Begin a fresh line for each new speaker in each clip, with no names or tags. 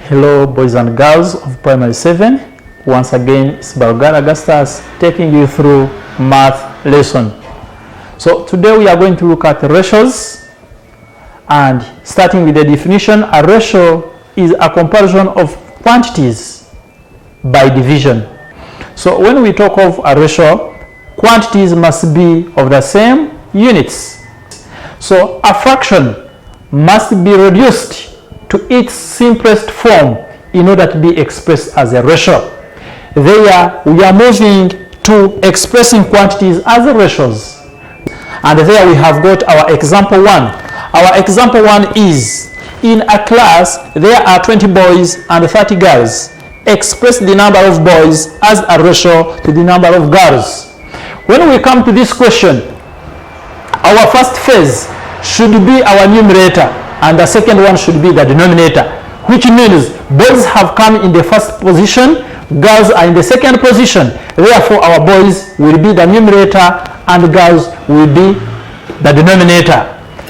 Hello boys and girls of primary 7. Once again it's Barugahare Augustus taking you through math lesson. So today we are going to look at ratios, and starting with the definition, a ratio is a comparison of quantities by division. So when we talk of a ratio, quantities must be of the same units. So a fraction must be reduced to its simplest form in order to be expressed as a ratio. There we are moving to expressing quantities as ratios. And there we have got our example 1. Our example 1 is, in a class there are 20 boys and 30 girls. Express the number of boys as a ratio to the number of girls. When we come to this question, our first phase should be our numerator, and the second one should be the denominator, which means boys have come in the first position, girls are in the second position. Therefore our boys will be the numerator and girls will be the denominator.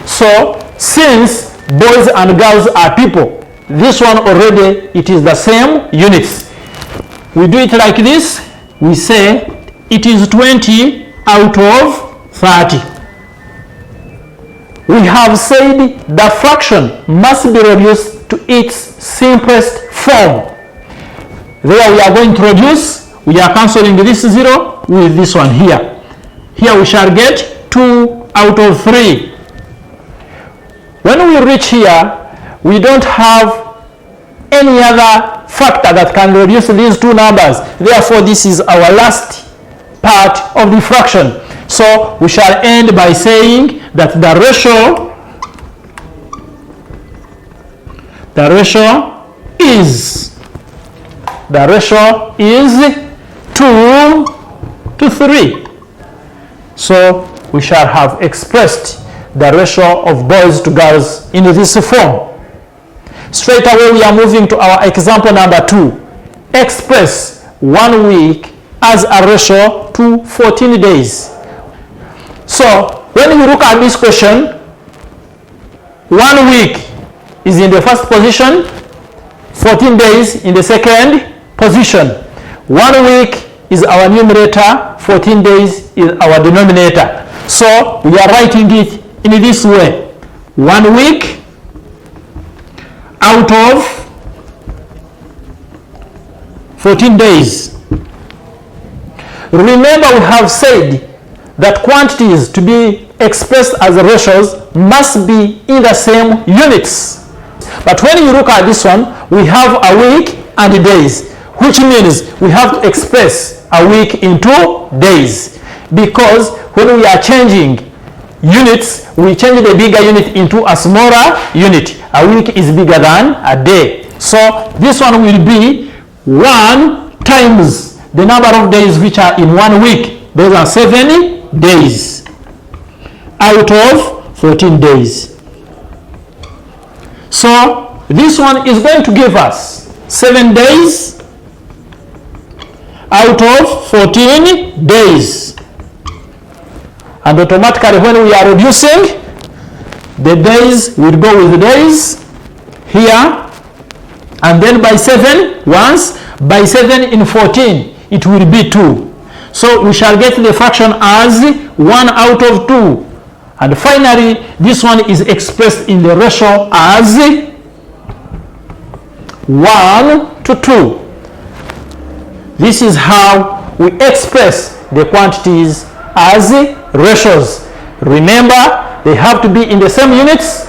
So since boys and girls are people, this one already it is the same units. We do it like this. We say it is 20 out of 30. We have said the fraction must be reduced to its simplest form. There we are going to reduce. We are cancelling this 0 with this one here. Here we shall get 2 out of 3. When we reach here, we don't have any other factor that can reduce these two numbers. Therefore, this is our last part of the fraction. So we shall end by saying that the ratio is 2 to 3. So we shall have expressed the ratio of boys to girls in this form. Straight away we are moving to our example number 2. Express 1 week as a ratio to 14 days. So when we look at this question, 1 week is in the first position, 14 days in the second position. 1 week is our numerator, 14 days is our denominator. So we are writing it in this way: 1 week out of 14 days. Remember, we have said that quantities to be expressed as ratios must be in the same units. But when you look at this one, we have a week and days, which means we have to express a week into days, because when we are changing units, we change the bigger unit into a smaller unit. A week is bigger than a day. So this one will be 1 times the number of days which are in 1 week. Those are 7 days out of 14 days. So this one is going to give us 7 days out of 14 days. And automatically when we are reducing, the days will go with the days here, and then by 7 once, by 7 in 14 it will be 2. So we shall get the fraction as 1 out of 2. And finally, this one is expressed in the ratio as 1 to 2. This is how we express the quantities as ratios. Remember, they have to be in the same units.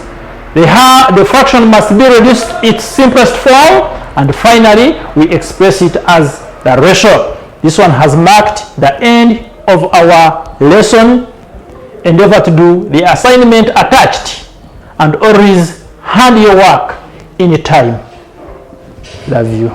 The fraction must be reduced to its simplest form. And finally, we express it as the ratio. This one has marked the end of our lesson. Endeavor to do the assignment attached, and always hand your work in time. Love you.